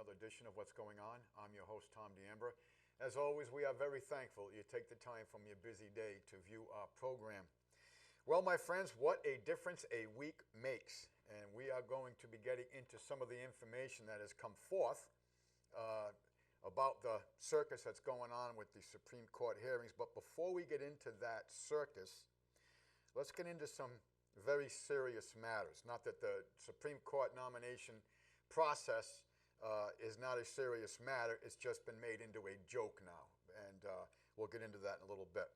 another edition of What's Going On. I'm your host, Tom D'Ambra. As always, we are very thankful you take the time from your busy day to view our program. Well, my friends, what a difference a week makes. And we are going to be getting into some of the information that has come forth about the circus that's going on with the Supreme Court hearings. But before we get into that circus, let's get into some very serious matters. Not that the Supreme Court nomination process is not a serious matter. It's just been made into a joke now. And we'll get into that in a little bit.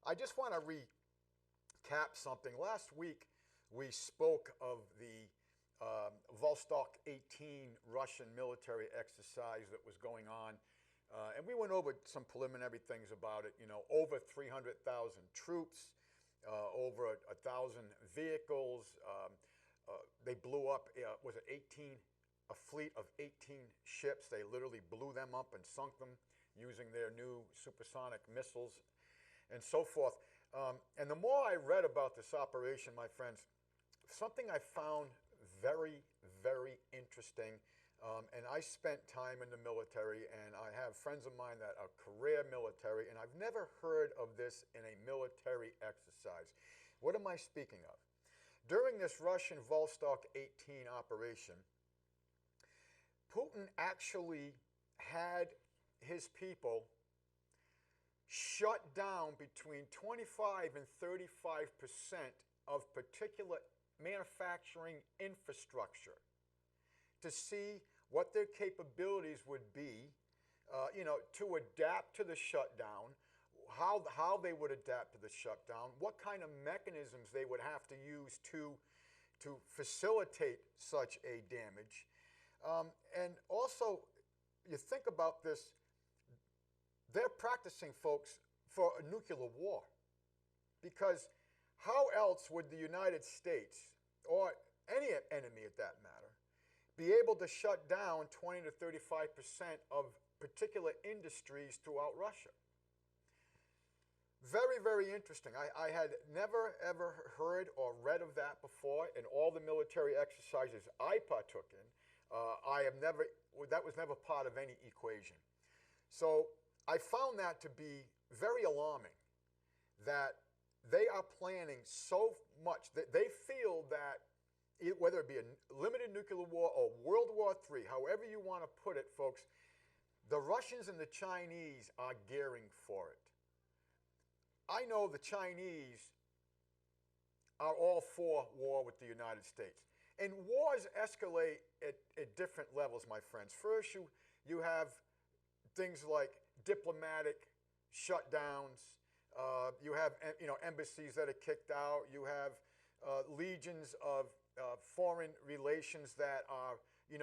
I just want to recap something. Last week, we spoke of the Vostok 18 Russian military exercise that was going on. And we went over some preliminary things about it. You know, over 300,000 troops, over 1,000 vehicles. They blew up, was it a fleet of 18 ships. They literally blew them up and sunk them using their new supersonic missiles and so forth. And the more I read about this operation, my friends, something I found very, very interesting. And I spent time in the military, and I have friends of mine that are career military, and I've never heard of this in a military exercise. What am I speaking of? During this Russian Vostok 18 operation, Putin actually had his people shut down between 25 and 35% of particular manufacturing infrastructure to see what their capabilities would be, to adapt to the shutdown, how they would adapt to the shutdown, what kind of mechanisms they would have to use to facilitate such a damage. And also, you think about this, they're practicing, folks, for a nuclear war. Because how else would the United States, or any enemy at that matter, be able to shut down 20 to 35% of particular industries throughout Russia? Very, very interesting. I had never, ever heard or read of that before in all the military exercises I partook in. That was never part of any equation. So I found that to be very alarming, that they are planning so much that they feel that whether it be a limited nuclear war or World War III, however you want to put it, folks, the Russians and the Chinese are gearing for it. I know the Chinese are all for war with the United States. And wars escalate at different levels, my friends. First, you have things like diplomatic shutdowns. You have embassies that are kicked out. You have legions of foreign relations that are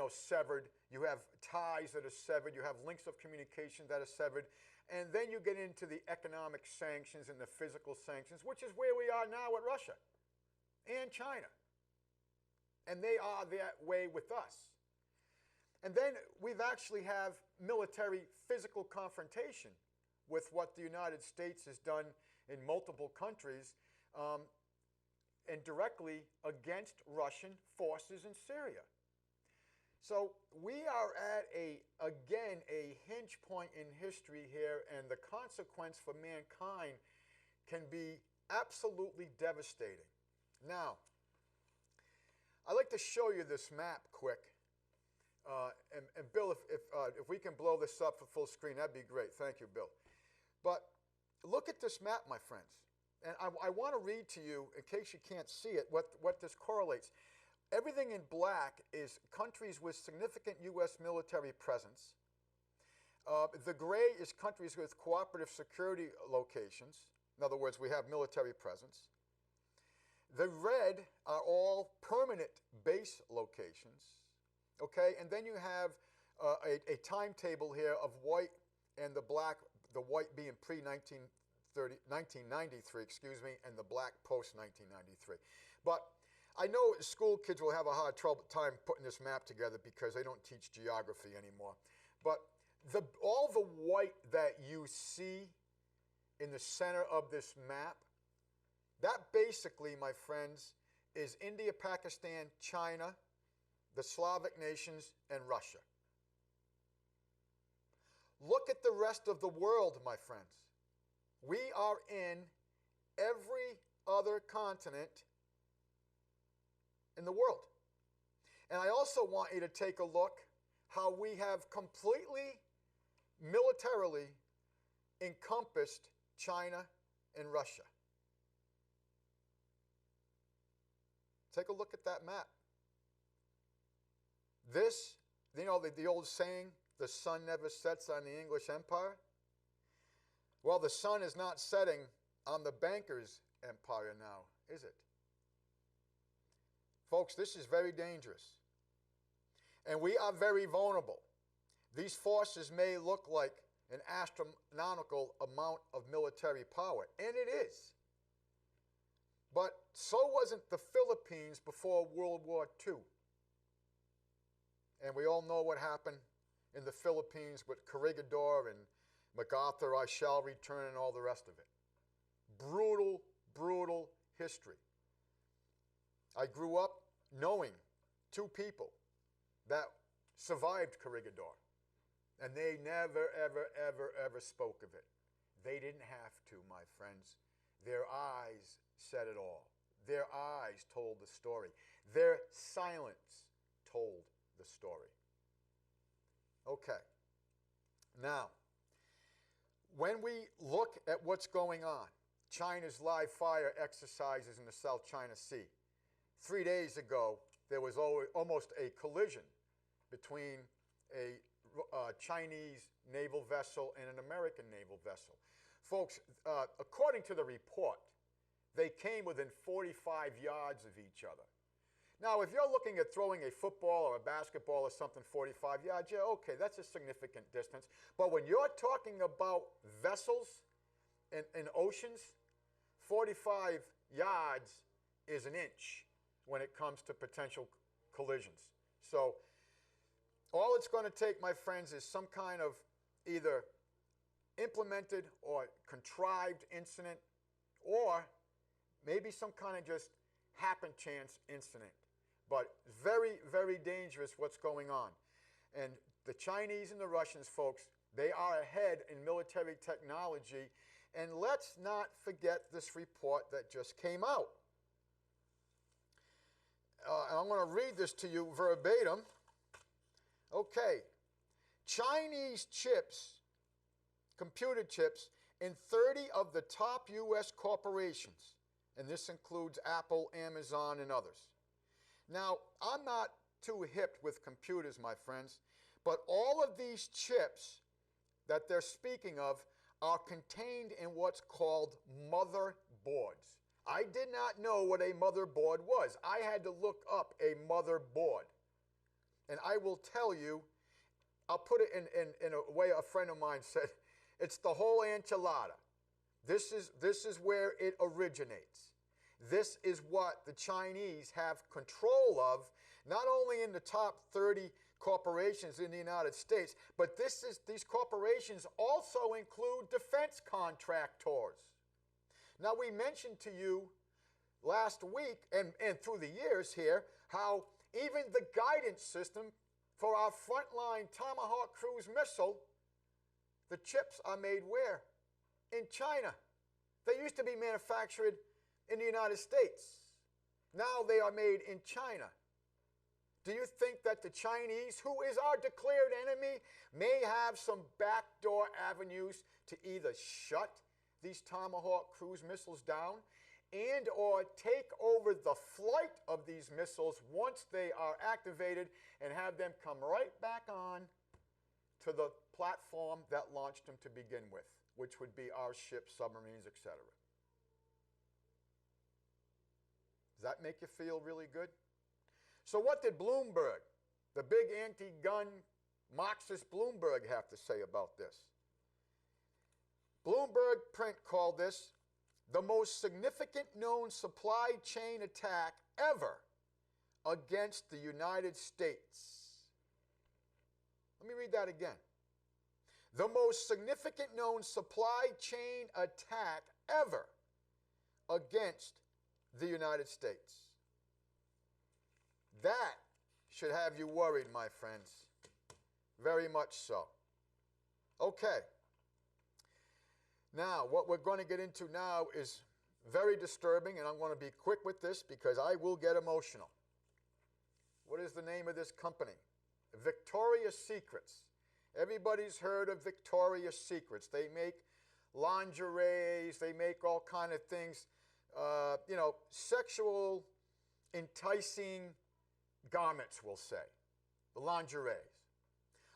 severed. You have ties that are severed. You have links of communication that are severed. And then you get into the economic sanctions and the physical sanctions, which is where we are now with Russia and China. And they are that way with us. And then we've actually have military physical confrontation with what the United States has done in multiple countries and directly against Russian forces in Syria. So we are at, again, a hinge point in history here, and the consequence for mankind can be absolutely devastating. Now, I'd like to show you this map quick. And Bill, if we can blow this up for full screen, that'd be great. Thank you, Bill. But look at this map, my friends. And I want to read to you, in case you can't see it, what this correlates. Everything in black is countries with significant U.S. military presence. The gray is countries with cooperative security locations. In other words, we have military presence. The red are all permanent base locations. Okay, and then you have a timetable here of white and the black, the white being pre-1993, excuse me, and the black post-1993. But I know school kids will have a hard time putting this map together because they don't teach geography anymore. But all the white that you see in the center of this map, that basically, my friends, is India, Pakistan, China, the Slavic nations, and Russia. Look at the rest of the world, my friends. We are in every other continent in the world. And I also want you to take a look how we have completely militarily encompassed China and Russia. Take a look at that map. This, you know, the old saying, the sun never sets on the English empire. Well, the sun is not setting on the bankers' empire now, is it? Folks, this is very dangerous. And we are very vulnerable. These forces may look like an astronomical amount of military power, and it is. But so wasn't the Philippines before World War II. And we all know what happened in the Philippines with Corregidor and MacArthur, I Shall Return, and all the rest of it. Brutal, brutal history. I grew up knowing two people that survived Corregidor. And they never, ever, ever, ever spoke of it. They didn't have to, my friends. Their eyes said it all. Their eyes told the story. Their silence told the story. Okay. Now, when we look at what's going on, China's live fire exercises in the South China Sea. 3 days ago, there was almost a collision between a Chinese naval vessel and an American naval vessel. Folks, according to the report, they came within 45 yards of each other. Now, if you're looking at throwing a football or a basketball or something 45 yards, yeah, okay, that's a significant distance. But when you're talking about vessels in oceans, 45 yards is an inch when it comes to potential collisions. So all it's going to take, my friends, is some kind of either implemented or contrived incident, or maybe some kind of just happen chance incident. But very, very dangerous what's going on. And the Chinese and the Russians, folks, they are ahead in military technology. And let's not forget this report that just came out. And I'm going to read this to you verbatim. Okay. Chinese chips, computer chips, in 30 of the top U.S. corporations. And this includes Apple, Amazon, and others. Now, I'm not too hip with computers, my friends, but all of these chips that they're speaking of are contained in what's called motherboards. I did not know what a motherboard was. I had to look up a motherboard. And I will tell you, I'll put it in a way a friend of mine said, it's the whole enchilada. This is where it originates. This is what the Chinese have control of, not only in the top 30 corporations in the United States, but these corporations also include defense contractors. Now, we mentioned to you last week and through the years here how even the guidance system for our frontline Tomahawk cruise missile, the chips are made where? In China. They used to be manufactured in the United States. Now they are made in China. Do you think that the Chinese, who is our declared enemy, may have some backdoor avenues to either shut these Tomahawk cruise missiles down and or take over the flight of these missiles once they are activated and have them come right back on to the platform that launched them to begin with, which would be our ships, submarines, etc. Does that make you feel really good? So what did Bloomberg, the big anti-gun Marxist Bloomberg, have to say about this? Bloomberg Print called this the most significant known supply chain attack ever against the United States. Let me read that again. The most significant known supply chain attack ever against the United States. That should have you worried, my friends. Very much so. Okay. Now, what we're going to get into now is very disturbing, and I'm going to be quick with this because I will get emotional. What is the name of this company? Victoria's Secrets. Everybody's heard of Victoria's Secrets. They make lingeries, they make all kind of things, sexual enticing garments, we'll say, the lingeries.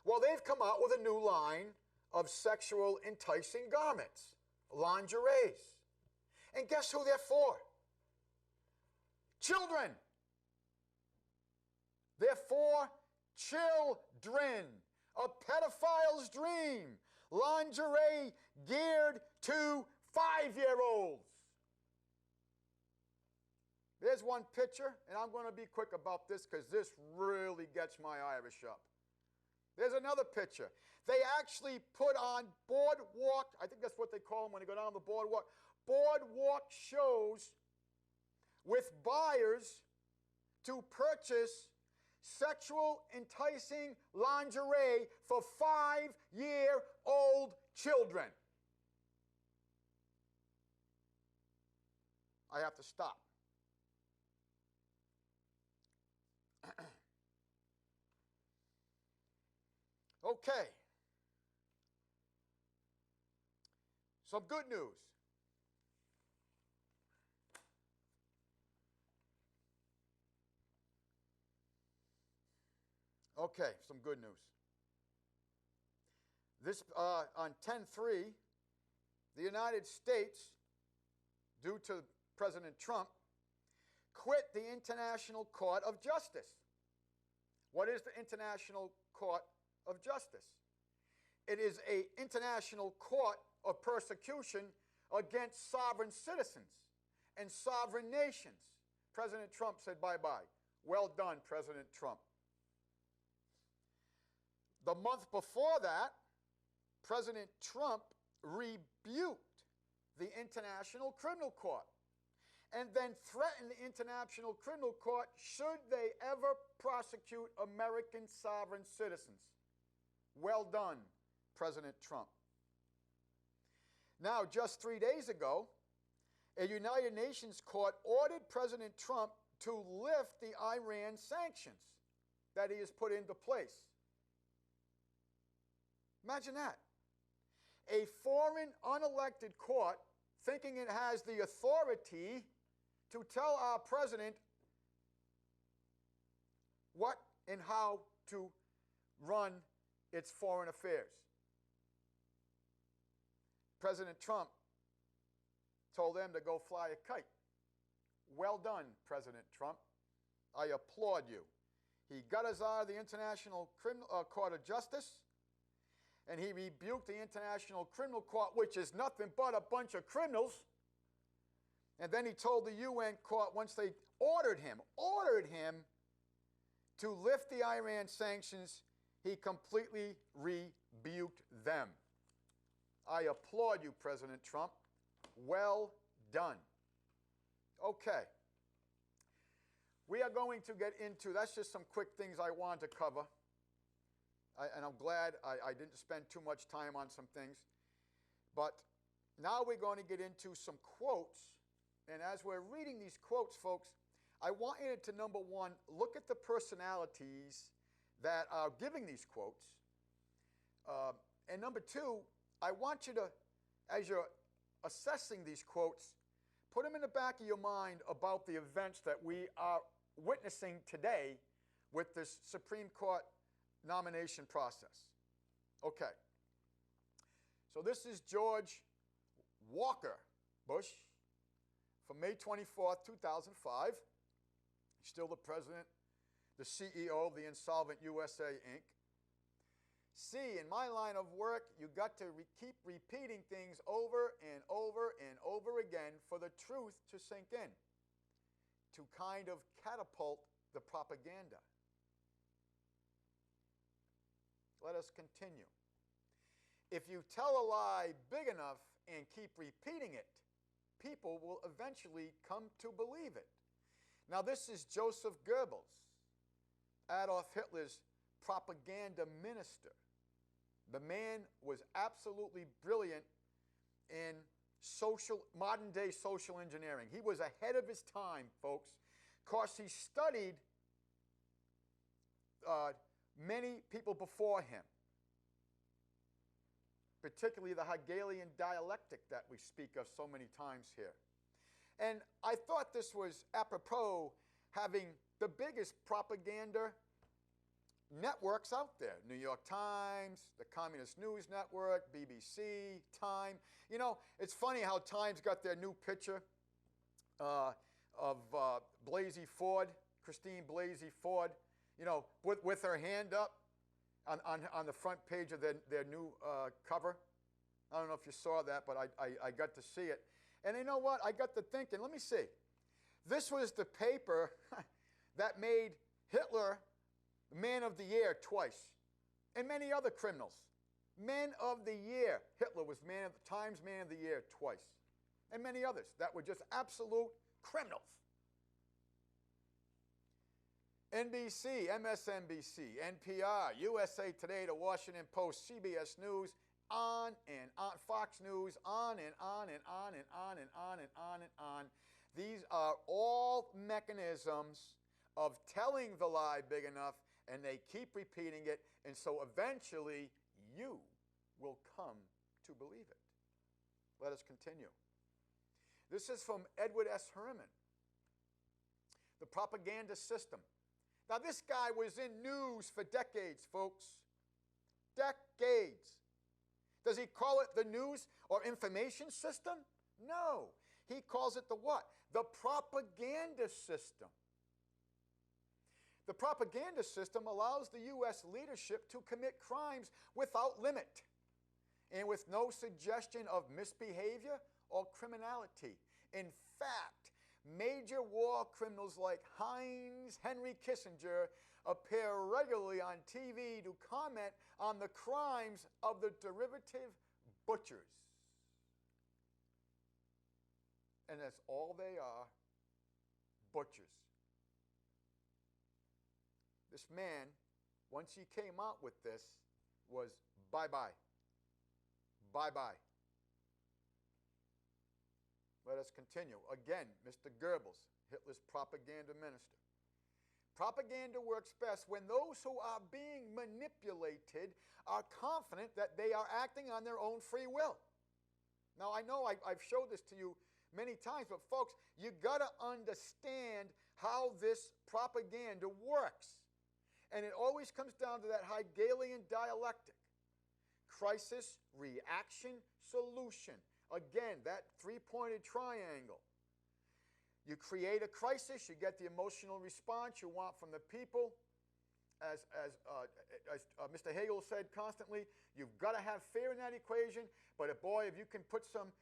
Well, they've come out with a new line of sexual enticing garments, lingeries. And guess who they're for? Children. They're for children. A pedophile's dream. Lingerie geared to 5-year-olds. There's one picture, and I'm going to be quick about this because this really gets my Irish up. There's another picture. They actually put on boardwalk, I think that's what they call them when they go down the boardwalk shows with buyers to purchase sexual enticing lingerie for 5-year-old children. I have to stop. Okay. Some good news. Okay, some good news. This on 10/3, the United States, due to President Trump, quit the International Court of Justice. What is the International Court of Justice? It is an international court of persecution against sovereign citizens and sovereign nations. President Trump said bye-bye. Well done, President Trump. The month before that, President Trump rebuked the International Criminal Court and then threatened the International Criminal Court should they ever prosecute American sovereign citizens. Well done, President Trump. Now, just 3 days ago, a United Nations court ordered President Trump to lift the Iran sanctions that he has put into place. Imagine that. A foreign, unelected court thinking it has the authority to tell our president what and how to run its foreign affairs. President Trump told them to go fly a kite. Well done, President Trump. I applaud you. He got us out of the International Court of Justice, and he rebuked the International Criminal Court, which is nothing but a bunch of criminals. And then he told the UN court, once they ordered him to lift the Iran sanctions, he completely rebuked them. I applaud you, President Trump. Well done. Okay. We are going to get into, that's just some quick things I wanted to cover. And I'm glad I didn't spend too much time on some things. But now we're going to get into some quotes. And as we're reading these quotes, folks, I want you to, number one, look at the personalities that are giving these quotes. And number two, I want you to, as you're assessing these quotes, put them in the back of your mind about the events that we are witnessing today with this Supreme Court nomination process. Okay. So this is George Walker Bush from May 24th, 2005. He's still the president, the CEO of the Insolvent USA, Inc. C, in my line of work, you got to keep repeating things over and over and over again for the truth to sink in, to kind of catapult the propaganda. Let us continue. If you tell a lie big enough and keep repeating it, people will eventually come to believe it. Now, this is Joseph Goebbels, Adolf Hitler's propaganda minister. The man was absolutely brilliant in modern day social engineering. He was ahead of his time, folks, because he studied many people before him, particularly the Hegelian dialectic that we speak of so many times here. And I thought this was apropos, having the biggest propaganda networks out there. New York Times, the Communist News Network, BBC, Time. You know, it's funny how Times got their new picture of Blasey Ford, Christine Blasey Ford, you know, with her hand up on the front page of their new cover. I don't know if you saw that, but I got to see it. And you know what? I got to thinking, let me see. This was the paper that made Hitler Man of the Year twice, and many other criminals. Men of the Year. Hitler was Times Man of the Year twice, and many others that were just absolute criminals. NBC, MSNBC, NPR, USA Today, The Washington Post, CBS News, on and on, Fox News, on and on and on and on and on and on and on. These are all mechanisms of telling the lie big enough, and they keep repeating it, and so eventually you will come to believe it. Let us continue. This is from Edward S. Herman, The Propaganda System. Now, this guy was in news for decades, folks. Decades. Does he call it the news or information system? No. He calls it the what? The propaganda system. The propaganda system allows the U.S. leadership to commit crimes without limit and with no suggestion of misbehavior or criminality. In fact, major war criminals like Heinz Henry Kissinger appear regularly on TV to comment on the crimes of the derivative butchers. And that's all they are, butchers. This man, once he came out with this, was bye-bye. Bye-bye. Let us continue. Again, Mr. Goebbels, Hitler's propaganda minister. Propaganda works best when those who are being manipulated are confident that they are acting on their own free will. Now, I know I've showed this to you many times, but folks, you got to understand how this propaganda works. And it always comes down to that Hegelian dialectic. Crisis, reaction, solution. Again, that three-pointed triangle. You create a crisis, you get the emotional response you want from the people. As Mr. Hegel said constantly, you've got to have fear in that equation, but boy, if you can put some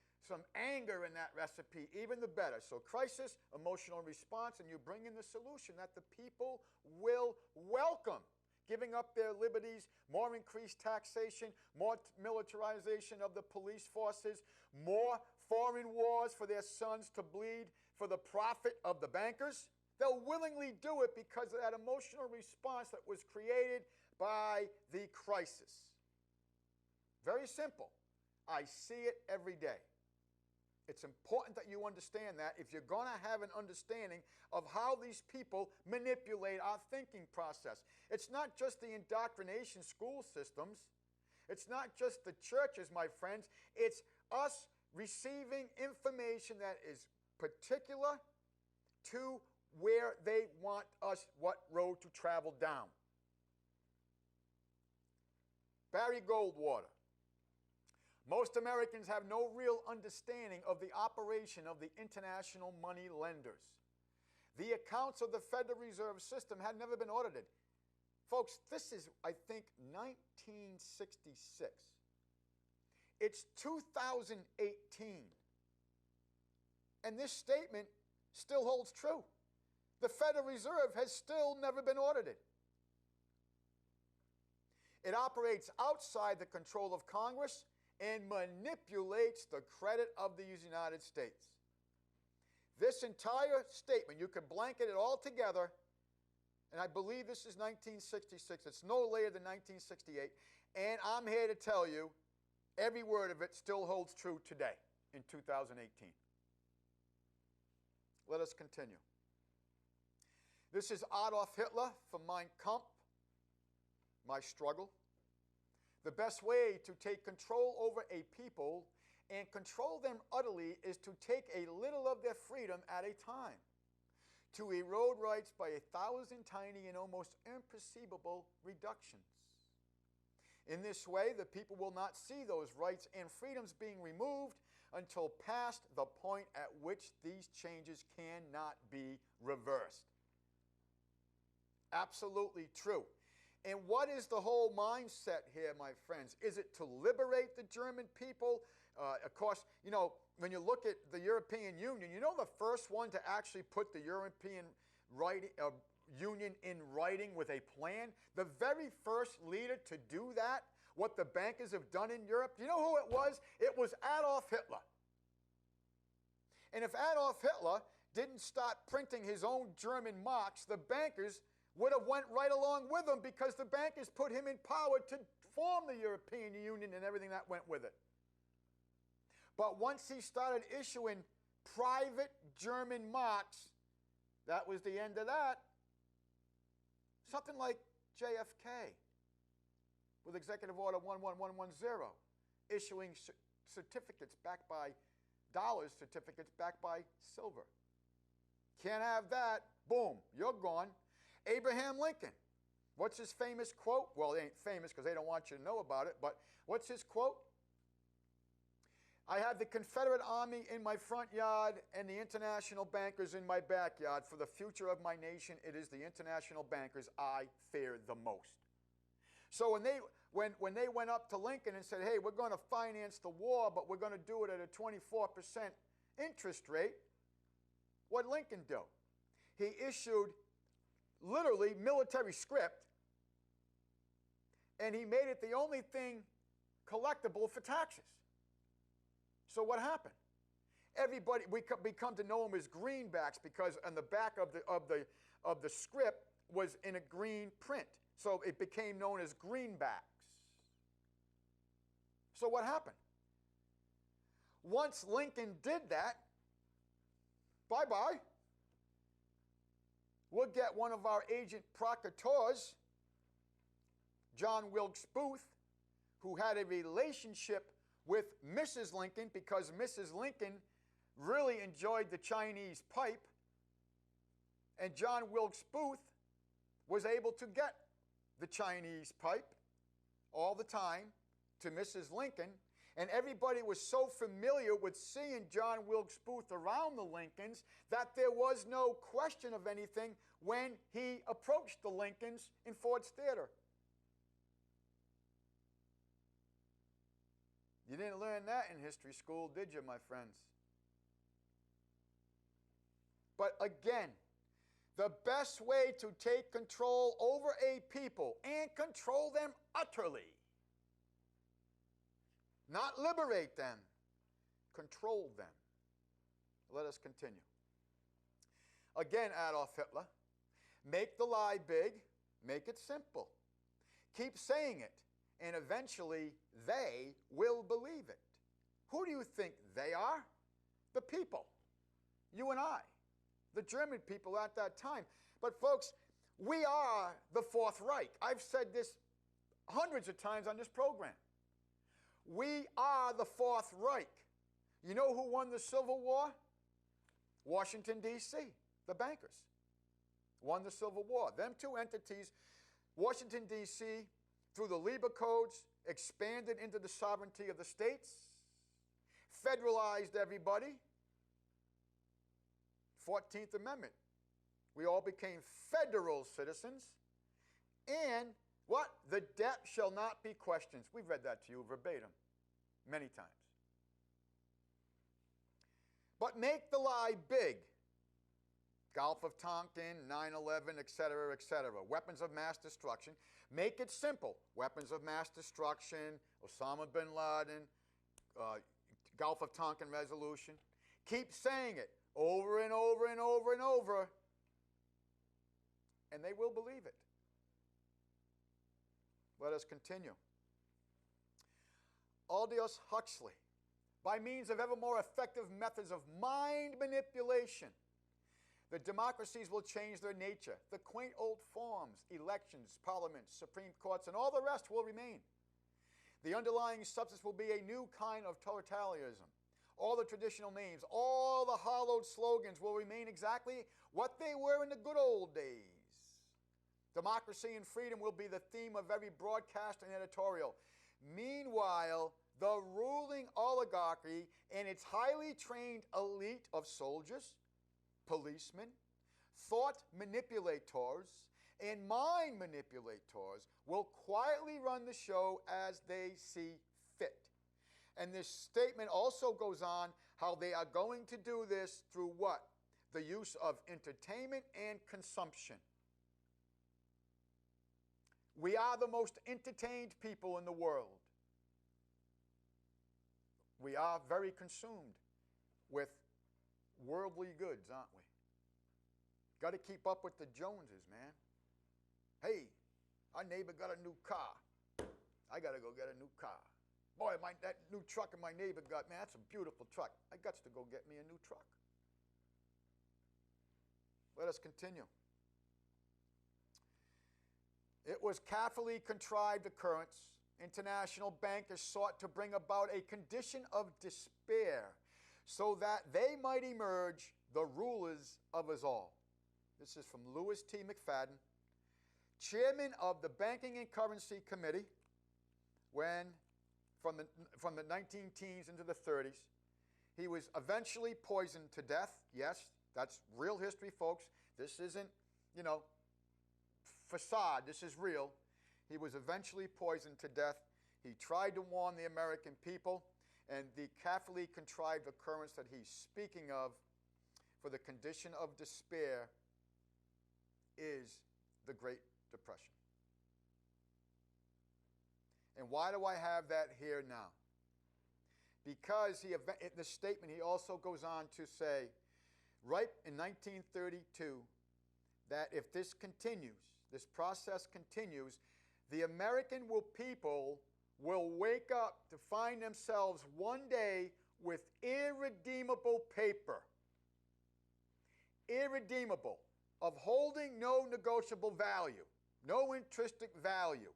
anger in that recipe, even the better. So crisis, emotional response, and you bring in the solution that the people will welcome. Giving up their liberties, more increased taxation, more militarization of the police forces, more foreign wars for their sons to bleed for the profit of the bankers. They'll willingly do it because of that emotional response that was created by the crisis. Very simple. I see it every day. It's important that you understand that if you're going to have an understanding of how these people manipulate our thinking process. It's not just the indoctrination school systems. It's not just the churches, my friends. It's us receiving information that is particular to where they want us, what road to travel down. Barry Goldwater. Most Americans have no real understanding of the operation of the international money lenders. The accounts of the Federal Reserve System had never been audited. Folks, this is, I think, 1966. It's 2018. And this statement still holds true. The Federal Reserve has still never been audited. It operates outside the control of Congress and manipulates the credit of the United States. This entire statement, you can blanket it all together, and I believe this is 1966. It's no later than 1968. And I'm here to tell you, every word of it still holds true today in 2018. Let us continue. This is Adolf Hitler from Mein Kampf, My Struggle. The best way to take control over a people and control them utterly is to take a little of their freedom at a time, to erode rights by 1,000 tiny and almost imperceivable reductions. In this way, the people will not see those rights and freedoms being removed until past the point at which these changes cannot be reversed. Absolutely true. And what is the whole mindset here, my friends? Is it to liberate the German people? Of course, you know, when you look at the European Union, you know the first one to actually put the European Union in writing with a plan? The very first leader to do that, what the bankers have done in Europe, you know who it was? It was Adolf Hitler. And if Adolf Hitler didn't start printing his own German marks, the bankers would have went right along with him, because the bankers put him in power to form the European Union and everything that went with it. But once he started issuing private German marks, that was the end of that. Something like JFK with Executive Order 11110, issuing certificates backed by dollars, certificates backed by silver. Can't have that. Boom, you're gone. Abraham Lincoln. What's his famous quote? Well, it ain't famous because they don't want you to know about it, but what's his quote? I have the Confederate Army in my front yard and the international bankers in my backyard. For the future of my nation, it is the international bankers I fear the most. So when they went up to Lincoln and said, hey, we're going to finance the war, but we're going to do it at a 24% interest rate, what did Lincoln do? He issued literally military script, and he made it the only thing collectible for taxes. So what happened? Everybody, we come to know them as greenbacks, because on the back of the script was in a green print. So it became known as greenbacks. So what happened? Once Lincoln did that, bye-bye. We'll get one of our agent procureurs, John Wilkes Booth, who had a relationship with Mrs. Lincoln, because Mrs. Lincoln really enjoyed the Chinese pipe, and John Wilkes Booth was able to get the Chinese pipe all the time to Mrs. Lincoln, and everybody was so familiar with seeing John Wilkes Booth around the Lincolns that there was no question of anything when he approached the Lincolns in Ford's Theater. You didn't learn that in history school, did you, my friends? But again, the best way to take control over a people and control them utterly, not liberate them, control them. Let us continue. Again, Adolf Hitler, make the lie big, make it simple. Keep saying it, and eventually they will believe it. Who do you think they are? The people. You and I. The German people at that time. But folks, we are the Fourth Reich. I've said this hundreds of times on this program. We are the Fourth Reich. You know who won the Civil War? Washington, D.C., the bankers won the Civil War. Them two entities, Washington, D.C., through the Lieber Codes, expanded into the sovereignty of the states, federalized everybody. 14th Amendment. We all became federal citizens. And what? The debt shall not be questioned. We've read that to you verbatim many times. But make the lie big. Gulf of Tonkin, 9/11, etc., etc. Weapons of mass destruction. Make it simple. Weapons of mass destruction, Osama bin Laden, Gulf of Tonkin resolution. Keep saying it over and over and over and over. and they will believe it. Let us continue. Aldous Huxley, by means of ever more effective methods of mind manipulation, the democracies will change their nature. The quaint old forms, elections, parliaments, supreme courts, and all the rest will remain. The underlying substance will be a new kind of totalitarianism. All the traditional names, all the hollowed slogans will remain exactly what they were in the good old days. Democracy and freedom will be the theme of every broadcast and editorial. Meanwhile, the ruling oligarchy and its highly trained elite of soldiers, policemen, thought manipulators, and mind manipulators will quietly run the show as they see fit. And this statement also goes on how they are going to do this through what? The use of entertainment and consumption. We are the most entertained people in the world. We are very consumed with worldly goods, aren't we? Got to keep up with the Joneses, man. Hey, our neighbor got a new car. I got to go get a new car. Boy, that new truck my neighbor got, man, that's a beautiful truck. I got to go get me a new truck. Let us continue. It was carefully contrived occurrence. International bankers sought to bring about a condition of despair so that they might emerge the rulers of us all. This is from Louis T. McFadden, chairman of the Banking and Currency Committee from the 19 teens into the 30s. He was eventually poisoned to death. Yes, that's real history, folks. This isn't, facade. This is real. He was eventually poisoned to death. He tried to warn the American people, and the carefully contrived occurrence that he's speaking of for the condition of despair is the Great Depression. And why do I have that here now? Because in this statement he also goes on to say, right in 1932, that if this continues, this process continues, the American people will wake up to find themselves one day with irredeemable paper. Irredeemable, of holding no negotiable value, no intrinsic value,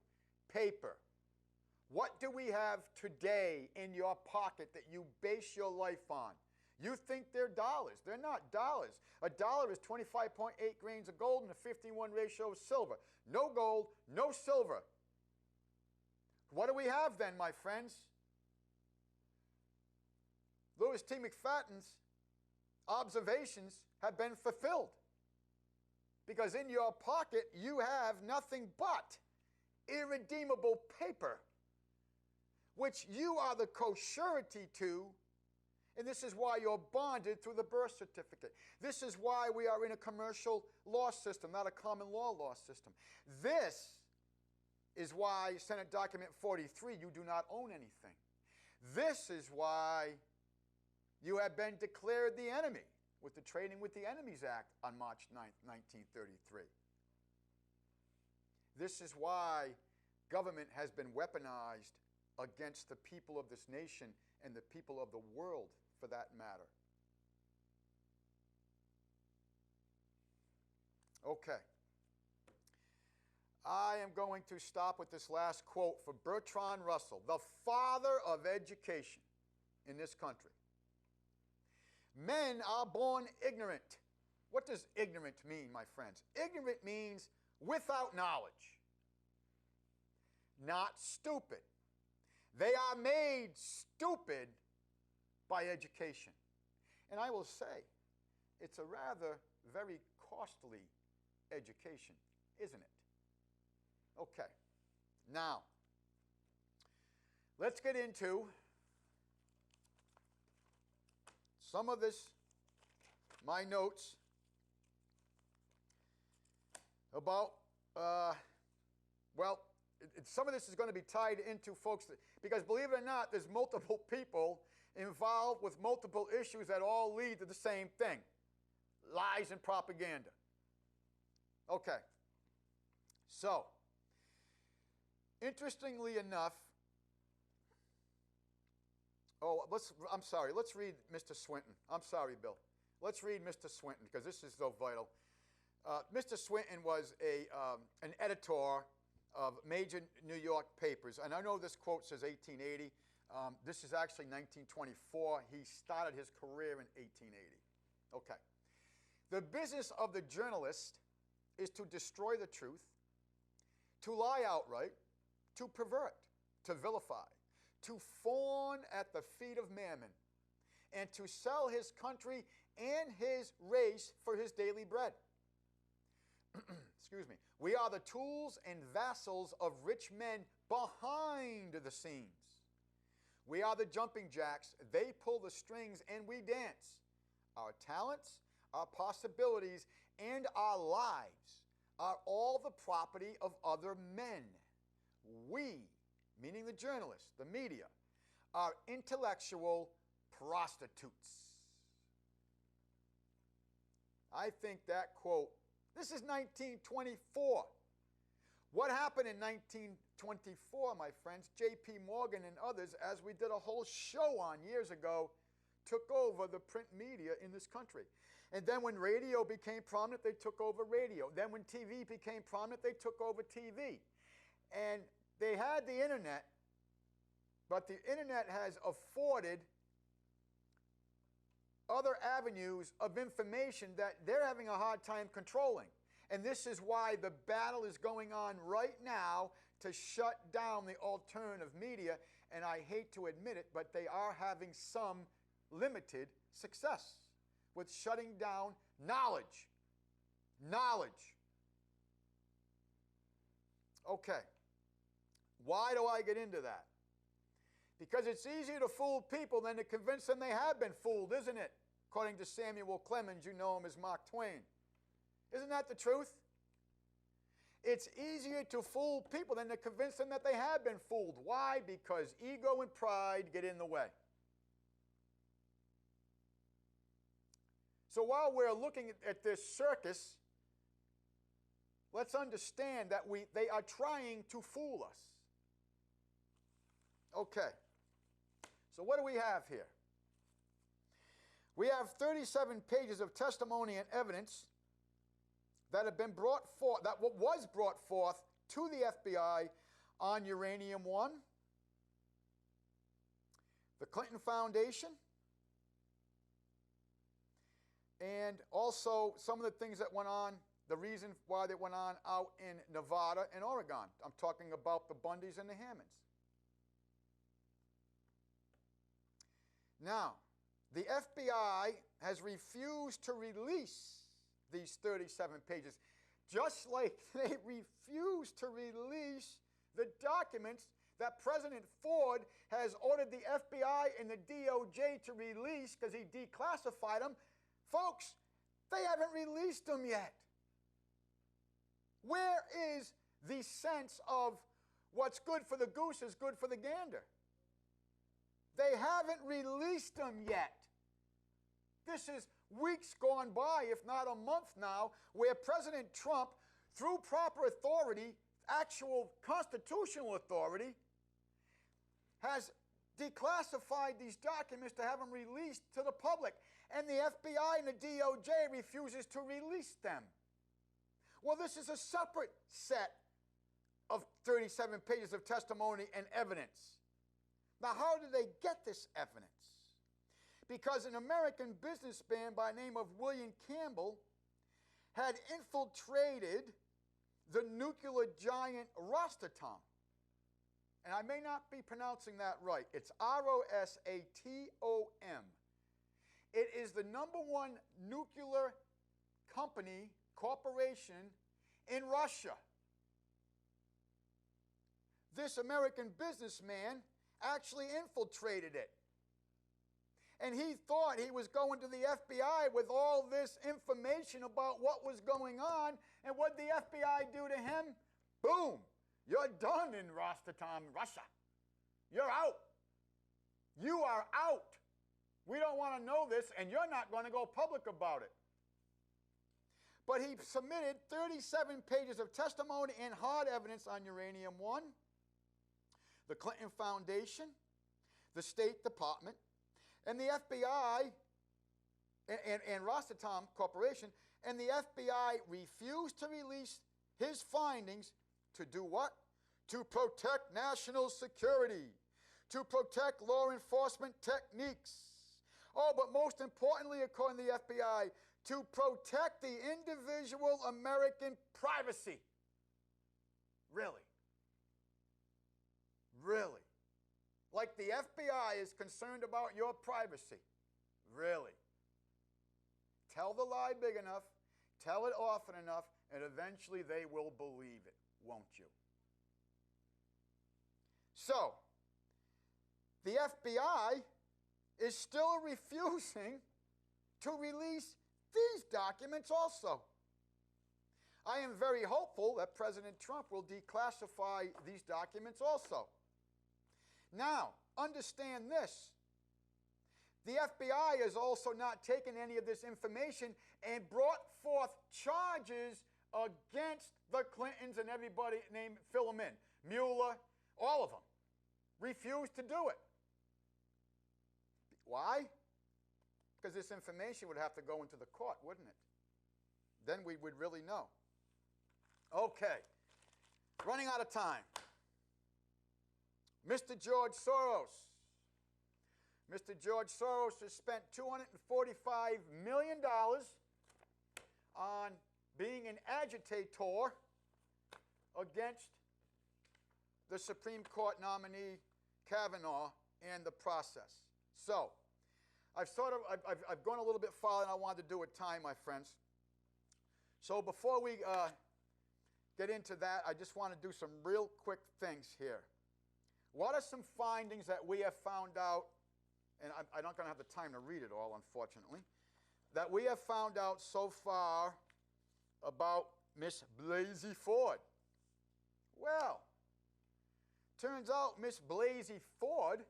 paper. What do we have today in your pocket that you base your life on? You think they're dollars. They're not dollars. A dollar is 25.8 grains of gold and a 51 ratio of silver. No gold, no silver. What do we have then, my friends? Louis T. McFadden's observations have been fulfilled. Because in your pocket, you have nothing but irredeemable paper, which you are the co-surety to. And this is why you're bonded through the birth certificate. This is why we are in a commercial law system, not a common law system. This is why Senate Document 43, you do not own anything. This is why you have been declared the enemy with the Trading with the Enemies Act on March 9th, 1933. This is why government has been weaponized against the people of this nation and the people of the world, for that matter. Okay. I am going to stop with this last quote from Bertrand Russell, the father of education in this country. Men are born ignorant. What does ignorant mean, my friends? Ignorant means without knowledge, not stupid. They are made stupid by education. And I will say, it's a rather very costly education, isn't it? Okay. Now, let's get into some of this, my notes about, some of this is going to be tied into folks, because believe it or not, there's multiple people involved with multiple issues that all lead to the same thing: lies and propaganda. Okay, So, interestingly enough, I'm sorry, let's read Mr. Swinton. I'm sorry, Bill. Let's read Mr. Swinton, because this is so vital. Mr. Swinton was an editor of major New York papers, and I know this quote says 1880. This is actually 1924. He started his career in 1880. Okay. The business of the journalist is to destroy the truth, to lie outright, to pervert, to vilify, to fawn at the feet of mammon, and to sell his country and his race for his daily bread. Excuse me. We are the tools and vassals of rich men behind the scenes. We are the jumping jacks. They pull the strings and we dance. Our talents, our possibilities, and our lives are all the property of other men. We, meaning the journalists, the media, are intellectual prostitutes. I think that quote, this is 1924. What happened in 1924, my friends? J.P. Morgan and others, as we did a whole show on years ago, took over the print media in this country. And then when radio became prominent, they took over radio. Then when TV became prominent, they took over TV. And they had the internet, but the internet has afforded other avenues of information that they're having a hard time controlling. And this is why the battle is going on right now to shut down the alternative media. And I hate to admit it, but they are having some limited success with shutting down knowledge. Knowledge. Okay. Why do I get into that? Because it's easier to fool people than to convince them they have been fooled, isn't it? According to Samuel Clemens, you know him as Mark Twain. Isn't that the truth? It's easier to fool people than to convince them that they have been fooled. Why? Because ego and pride get in the way. So while we're looking at this circus, let's understand that they are trying to fool us. Okay. So what do we have here? We have 37 pages of testimony and evidence that have been brought forth, that was brought forth to the FBI on Uranium One, the Clinton Foundation, and also some of the things that went on, the reason why they went on out in Nevada and Oregon. I'm talking about the Bundys and the Hammonds. Now, the FBI has refused to release these 37 pages, just like they refused to release the documents that President Ford has ordered the FBI and the DOJ to release because he declassified them. Folks, they haven't released them yet. Where is the sense of what's good for the goose is good for the gander? They haven't released them yet. This is weeks gone by, if not a month now, where President Trump, through proper authority, actual constitutional authority, has declassified these documents to have them released to the public. And the FBI and the DOJ refuses to release them. Well, this is a separate set of 37 pages of testimony and evidence. Now, how did they get this evidence? Because an American businessman by the name of William Campbell had infiltrated the nuclear giant Rosatom. And I may not be pronouncing that right. It's Rosatom. It is the #1 nuclear company, corporation in Russia. This American businessman actually infiltrated it. And he thought he was going to the FBI with all this information about what was going on. And what did the FBI do to him? Boom! You're done in Rosatom, Russia. You're out. You are out. We don't want to know this, and you're not going to go public about it. but he submitted 37 pages of testimony and hard evidence on uranium-1, the Clinton Foundation, the State Department, and the FBI, and Rosatom Corporation, and the FBI refused to release his findings to do what? To protect national security, to protect law enforcement techniques. Oh, but most importantly, according to the FBI, to protect the individual American privacy. Really? Really? Like the FBI is concerned about your privacy. Really? Tell the lie big enough, tell it often enough, and eventually they will believe it, won't you? So, the FBI is still refusing to release these documents also. I am very hopeful that President Trump will declassify these documents also. Now, understand this. The FBI has also not taken any of this information and brought forth charges against the Clintons and everybody named, fill them in, Mueller, all of them. Refused to do it. Why? Because this information would have to go into the court, wouldn't it? Then we would really know. Okay. Running out of time. Mr. George Soros. Mr. George Soros has spent $245 million on being an agitator against the Supreme Court nominee Kavanaugh and the process. So, I've gone a little bit far than I wanted to do with time, my friends. So before we get into that, I just want to do some real quick things here. What are some findings that we have found out, and I'm not going to have the time to read it all, unfortunately, that we have found out so far about Miss Blasey Ford? Well, turns out Miss Blasey Ford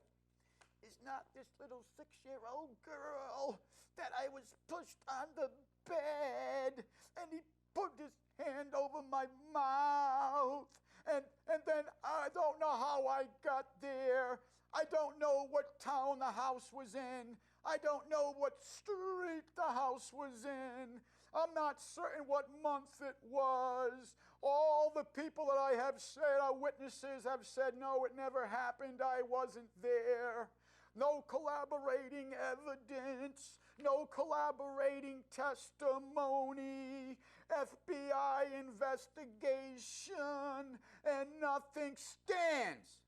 is not this little 6-year-old girl that I was pushed on the bed and he put his hand over my mouth and then I don't know how I got there. I don't know what town the house was in. I don't know what street the house was in. I'm not certain what month it was. All the people that I have said, our witnesses have said, no, it never happened. I wasn't there. No collaborating evidence, no collaborating testimony, FBI investigation, and nothing stands.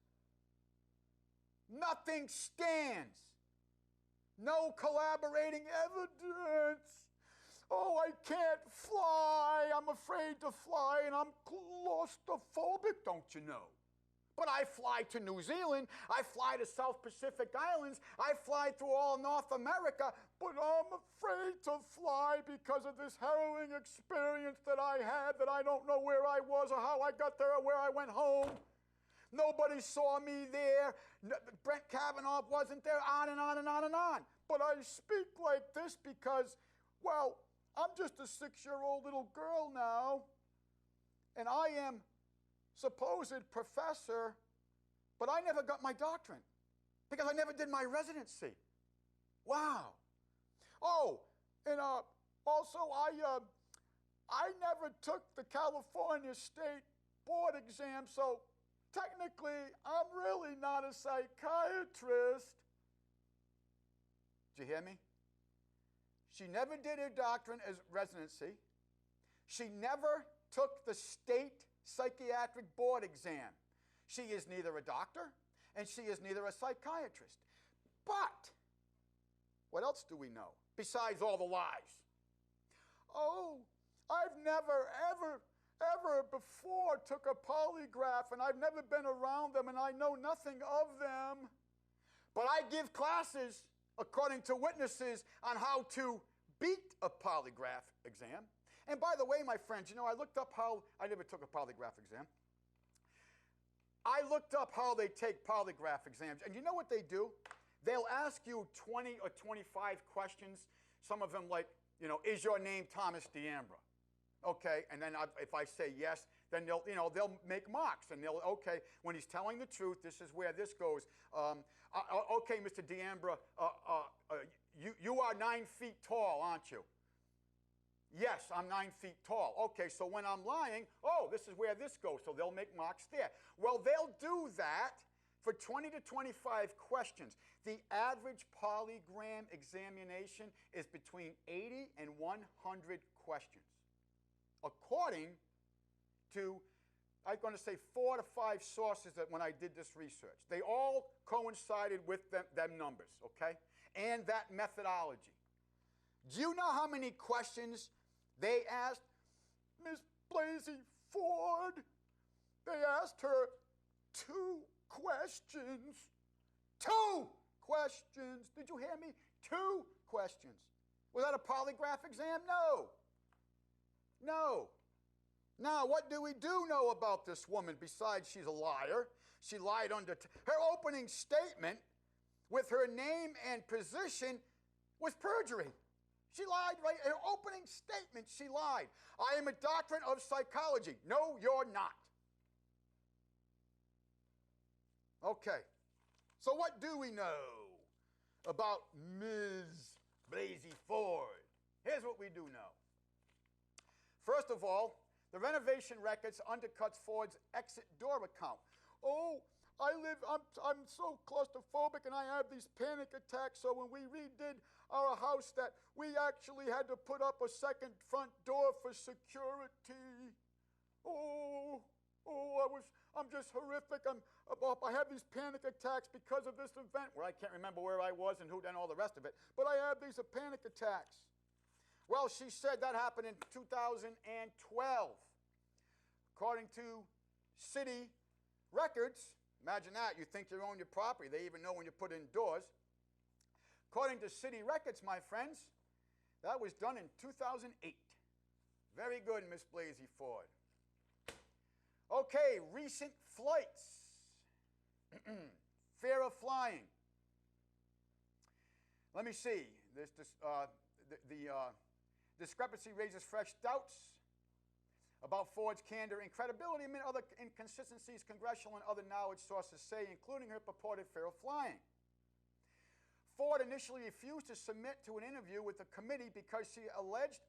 Nothing stands. No collaborating evidence. Oh, I can't fly. I'm afraid to fly, and I'm claustrophobic, don't you know? But I fly to New Zealand, I fly to South Pacific Islands, I fly through all North America, but I'm afraid to fly because of this harrowing experience that I had that I don't know where I was or how I got there or where I went home. Nobody saw me there. Brett Kavanaugh wasn't there, on and on and on and on. But I speak like this because, well, I'm just a 6-year-old little girl now, and I am supposed professor, but I never got my doctorate because I never did my residency. Wow. Oh, and also I never took the California State Board exam, so technically I'm really not a psychiatrist. Did you hear me? She never did her doctorate as residency. She never took the state psychiatric board exam. She is neither a doctor and she is neither a psychiatrist. But what else do we know besides all the lies? Oh, I've never, ever before took a polygraph and I've never been around them and I know nothing of them. But I give classes, according to witnesses, on how to beat a polygraph exam. And by the way, my friends, you know, I looked up how, I never took a polygraph exam. I looked up how they take polygraph exams. And you know what they do? They'll ask you 20 or 25 questions. Some of them like, you know, is your name Thomas D'Ambra? Okay, and then if I say yes, then they'll make marks, and okay, when he's telling the truth, this is where this goes. Okay, Mr. D'Ambra, you are 9 feet tall, aren't you? Yes, I'm 9 feet tall. Okay, so when I'm lying, oh, this is where this goes, so they'll make marks there. Well, they'll do that for 20 to 25 questions. The average polygram examination is between 80 and 100 questions, according to, I'm going to say 4 to 5 sources that when I did this research. They all coincided with them numbers, okay, and that methodology. Do you know how many questions they asked Miss Blasey Ford? They asked her 2 questions. 2 questions. Did you hear me? 2 questions. Was that a polygraph exam? No. No. Now, what do we do know about this woman besides she's a liar? She lied under her opening statement with her name and position was perjury. She lied, right? Her opening statement, she lied. I am a doctorate of psychology. No, you're not. Okay. So what do we know about Ms. Blasey Ford? Here's what we do know. First of all, the renovation records undercuts Ford's exit door account. Oh, I'm so claustrophobic and I have these panic attacks, so when we redid our house that we actually had to put up a second front door for security. I'm just horrific. I have these panic attacks because of this event where I can't remember where I was and who done all the rest of it, but I have these panic attacks. Well, she said that happened in 2012. According to city records, imagine that, you think you own your property, they even know when you put it indoors. According to city records, my friends, that was done in 2008. Very good, Miss Blasey Ford. Okay, recent flights. Fear of flying. Let me see. The discrepancy raises fresh doubts about Ford's candor and credibility amid other inconsistencies congressional and other knowledge sources say, including her purported fear of flying. Ford initially refused to submit to an interview with the committee because she alleged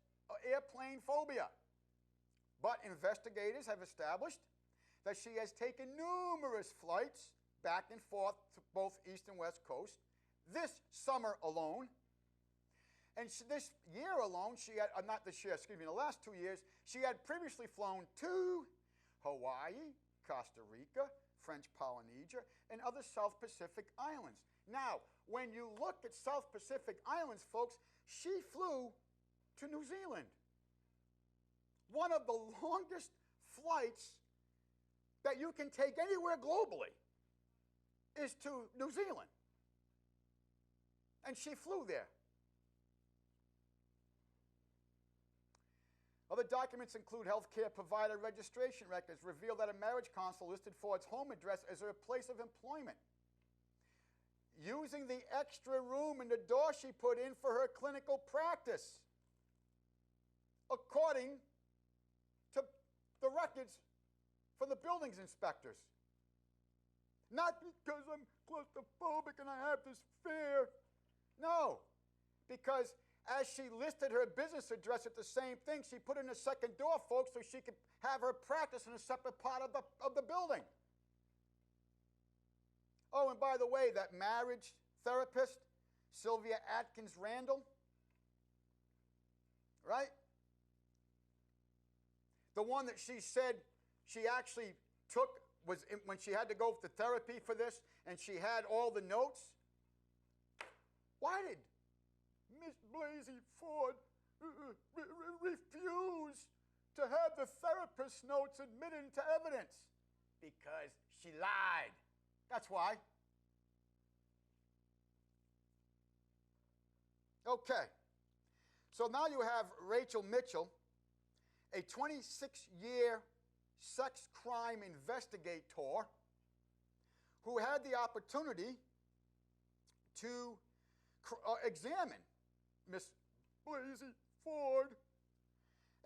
airplane phobia. But investigators have established that she has taken numerous flights back and forth to both East and West Coast this summer alone. And this year alone, she had, not this year, excuse me, in the last 2 years, she had previously flown to Hawaii, Costa Rica, French Polynesia, and other South Pacific islands. Now, when you look at South Pacific islands, folks, she flew to New Zealand. One of the longest flights that you can take anywhere globally is to New Zealand. And she flew there. Other documents include healthcare provider registration records, reveal that a marriage counsel listed Ford's home address as her place of employment. Using the extra room in the door she put in for her clinical practice, according to the records for the buildings inspectors. Not because I'm claustrophobic and I have this fear. No, because as she listed her business address at the same thing, she put in a second door, folks, so she could have her practice in a separate part of the building. Oh, and by the way, that marriage therapist, Sylvia Atkins Randall, right? The one that she said she actually took was when she had to go to therapy for this, and she had all the notes. Why did Miss Blasey Ford refuse to have the therapist's notes admitted into evidence? Because she lied. That's why. Okay. So now you have Rachel Mitchell, a 26-year sex crime investigator who had the opportunity to examine Miss Blasey Ford.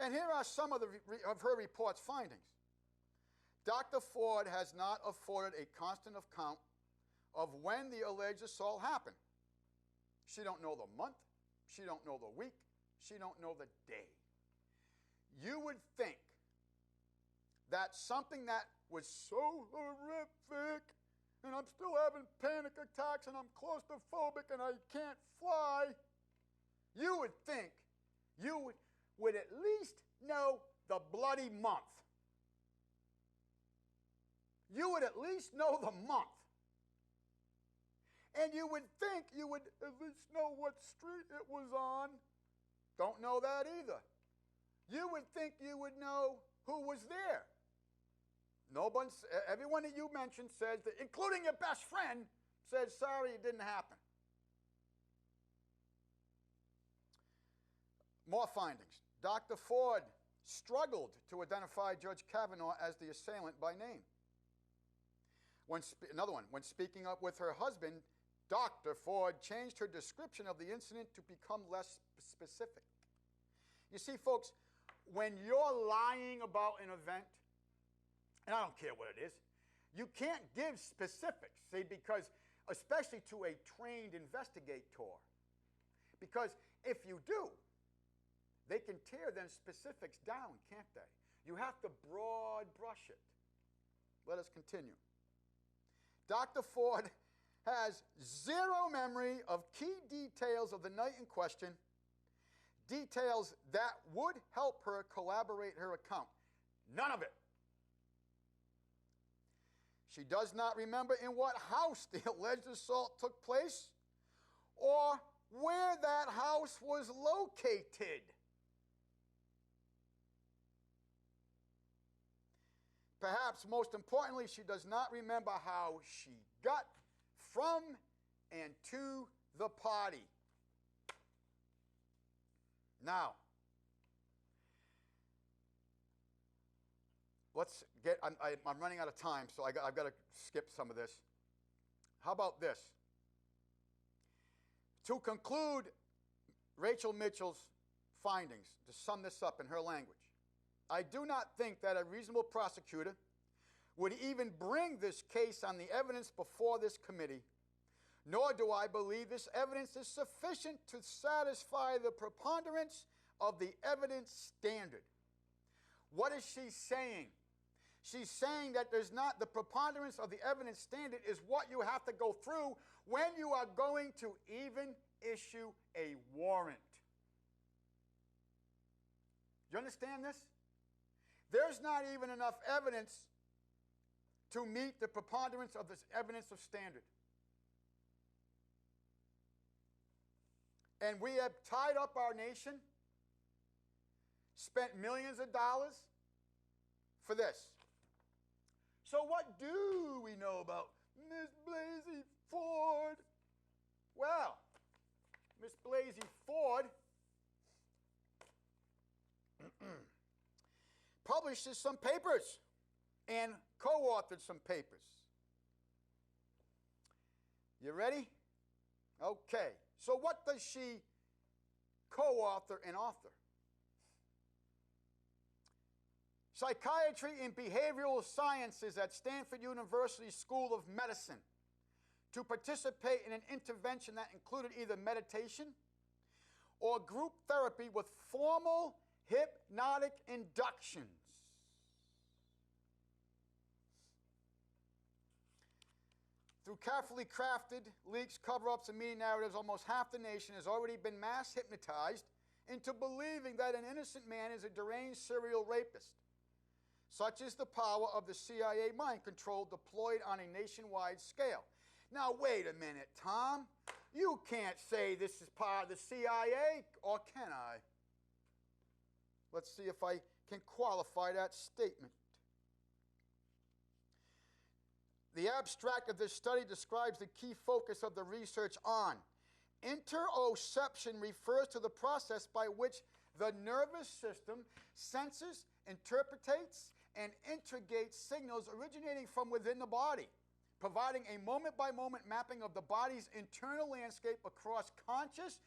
And here are some of her report's findings. Dr. Ford has not afforded a constant account of when the alleged assault happened. She don't know the month. She don't know the week. She don't know the day. You would think that something that was so horrific, and I'm still having panic attacks, and I'm claustrophobic, and I can't fly, you would think you would at least know the bloody month. You would at least know the month. And you would think you would at least know what street it was on. Don't know that either. You would think you would know who was there. Everyone that you mentioned says that, including your best friend, said, sorry, it didn't happen. More findings. Dr. Ford struggled to identify Judge Kavanaugh as the assailant by name. Another one, when speaking up with her husband, Dr. Ford changed her description of the incident to become less specific. You see, folks, when you're lying about an event, and I don't care what it is, you can't give specifics, see, because, especially to a trained investigator, because if you do, they can tear them specifics down, can't they? You have to broad brush it. Let us continue. Dr. Ford has zero memory of key details of the night in question, details that would help her collaborate her account. None of it. She does not remember in what house the alleged assault took place or where that house was located. Perhaps most importantly, she does not remember how she got from and to the party. Now, let's get, I'm running out of time, so I've got to skip some of this. How about this? To conclude Rachel Mitchell's findings, to sum this up in her language, I do not think that a reasonable prosecutor would even bring this case on the evidence before this committee, nor do I believe this evidence is sufficient to satisfy the preponderance of the evidence standard. What is she saying? She's saying that there's not, the preponderance of the evidence standard is what you have to go through when you are going to even issue a warrant. Do you understand this? There's not even enough evidence to meet the preponderance of this evidence of standard. And we have tied up our nation, spent millions of dollars for this. So what do we know about Miss Blasey Ford? Well, Miss Blasey Ford publishes some papers and co-authored some papers. You ready? Okay. So what does she co-author and author? Psychiatry and Behavioral Sciences at Stanford University School of Medicine to participate in an intervention that included either meditation or group therapy with formal hypnotic inductions. Through carefully crafted leaks, cover-ups, and media narratives, almost half the nation has already been mass hypnotized into believing that an innocent man is a deranged serial rapist. Such is the power of the CIA mind control deployed on a nationwide scale. Now, wait a minute, Tom. You can't say this is part of the CIA, or can I? Let's see if I can qualify that statement. The abstract of this study describes the key focus of the research on. Interoception refers to the process by which the nervous system senses, interprets, and integrates signals originating from within the body, providing a moment-by-moment mapping of the body's internal landscape across conscious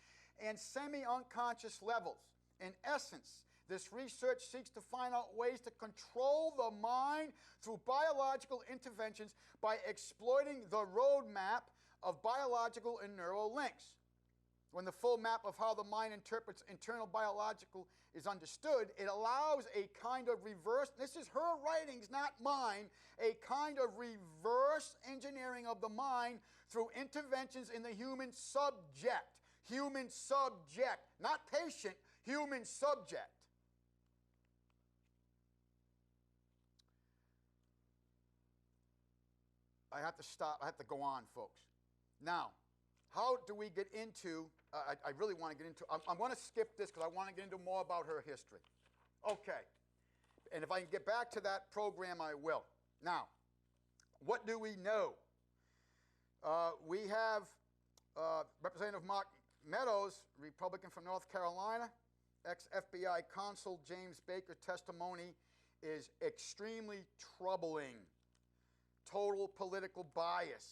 and semi-unconscious levels. In essence, This research seeks to find out ways to control the mind through biological interventions by exploiting the roadmap of biological and neural links. When the full map of how the mind interprets internal biological is understood, it allows a kind of reverse, this is her writings, not mine, a kind of reverse engineering of the mind through interventions in the human subject. Human subject, not patient, human subject. I have to stop, I have to go on, folks. Now, how do we get into, I really want to get into, I'm going to skip this because I want to get into more about her history. Okay. And if I can get back to that program, I will. Now, what do we know? We have Representative Mark Meadows, Republican from North Carolina, ex-FBI Consul James Baker testimony is extremely troubling. Total political bias.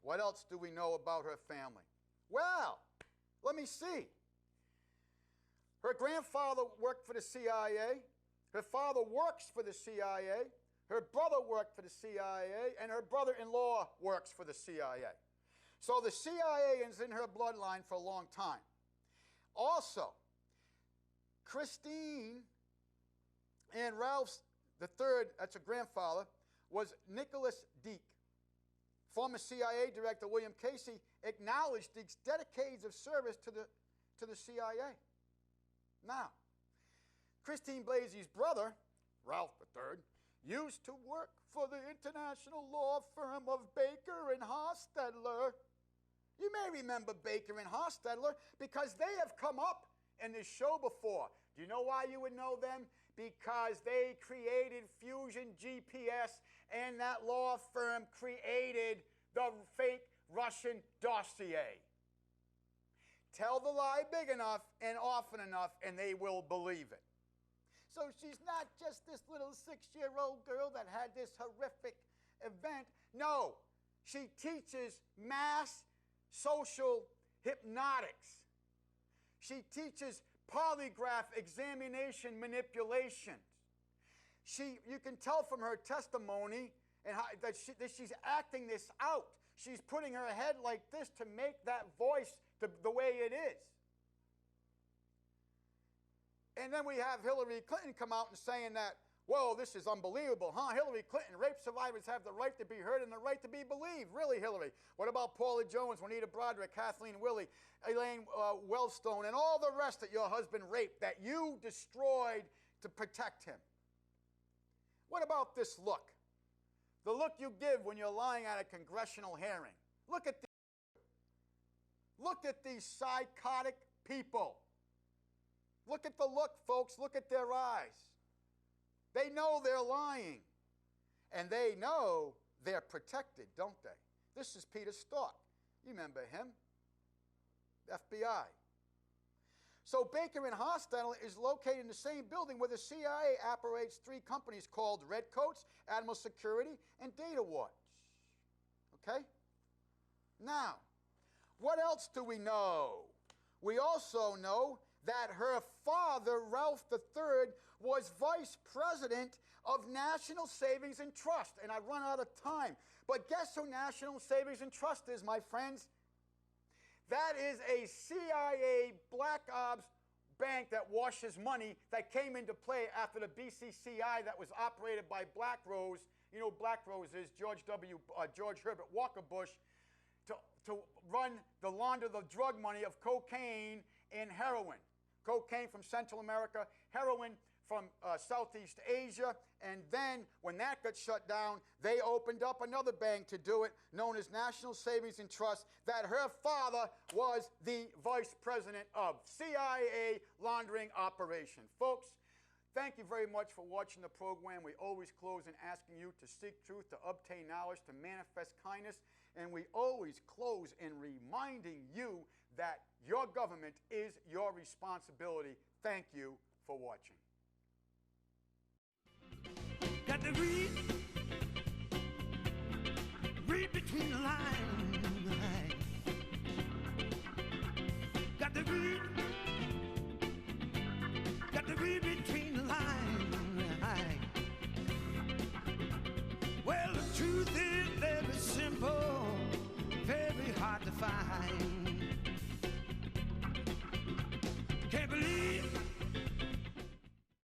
What else do we know about her family? Well, let me see. Her grandfather worked for the CIA. Her father works for the CIA. Her brother worked for the CIA. And her brother-in-law works for the CIA. So the CIA is in her bloodline for a long time. Also, Christine and Ralph's the third, that's a grandfather, was Nicholas Deek. Former CIA Director William Casey acknowledged Deek's decades of service to the CIA. Now, Christine Blasey's brother, Ralph III, used to work for the international law firm of Baker and Hostetler. You may remember Baker and Hostetler because they have come up in this show before. Do you know why you would know them? Because they created Fusion GPS and that law firm created the fake Russian dossier. Tell the lie big enough and often enough and they will believe it. So she's not just this little 6-year-old girl that had this horrific event. No, she teaches mass social hypnotics. She teaches polygraph examination manipulations. You can tell from her testimony and how, that she's acting this out. She's putting her head like this to make that voice the way it is. And then we have Hillary Clinton come out and saying that, whoa, this is unbelievable, huh? Hillary Clinton, rape survivors have the right to be heard and the right to be believed. Really, Hillary? What about Paula Jones, Juanita Broderick, Kathleen Willey, Elaine Wellstone, and all the rest that your husband raped that you destroyed to protect him? What about this look? The look you give when you're lying at a congressional hearing. Look at these psychotic people. Look at the look, folks. Look at their eyes. They know they're lying. And they know they're protected, don't they? This is Peter Strzok. You remember him? FBI. So Baker and Hostetler is located in the same building where the CIA operates 3 companies called Redcoats, Admiral Security, and Data Watch. Okay? Now, what else do we know? We also know that her father, Ralph III, was vice president of National Savings and Trust. And I run out of time. But guess who National Savings and Trust is, my friends? That is a CIA Black Ops bank that washes money that came into play after the BCCI that was operated by Black Rose. You know who Black Rose is, George Herbert Walker Bush, to launder the drug money of cocaine and heroin. Cocaine from Central America, heroin from Southeast Asia, and then when that got shut down, they opened up another bank to do it, known as National Savings and Trust, that her father was the vice president of. CIA laundering operation. Folks, thank you very much for watching the program. We always close in asking you to seek truth, to obtain knowledge, to manifest kindness, and we always close in reminding you that your government is your responsibility. Thank you for watching. Got to read between the lines. Got to read truth is very simple, very hard to find.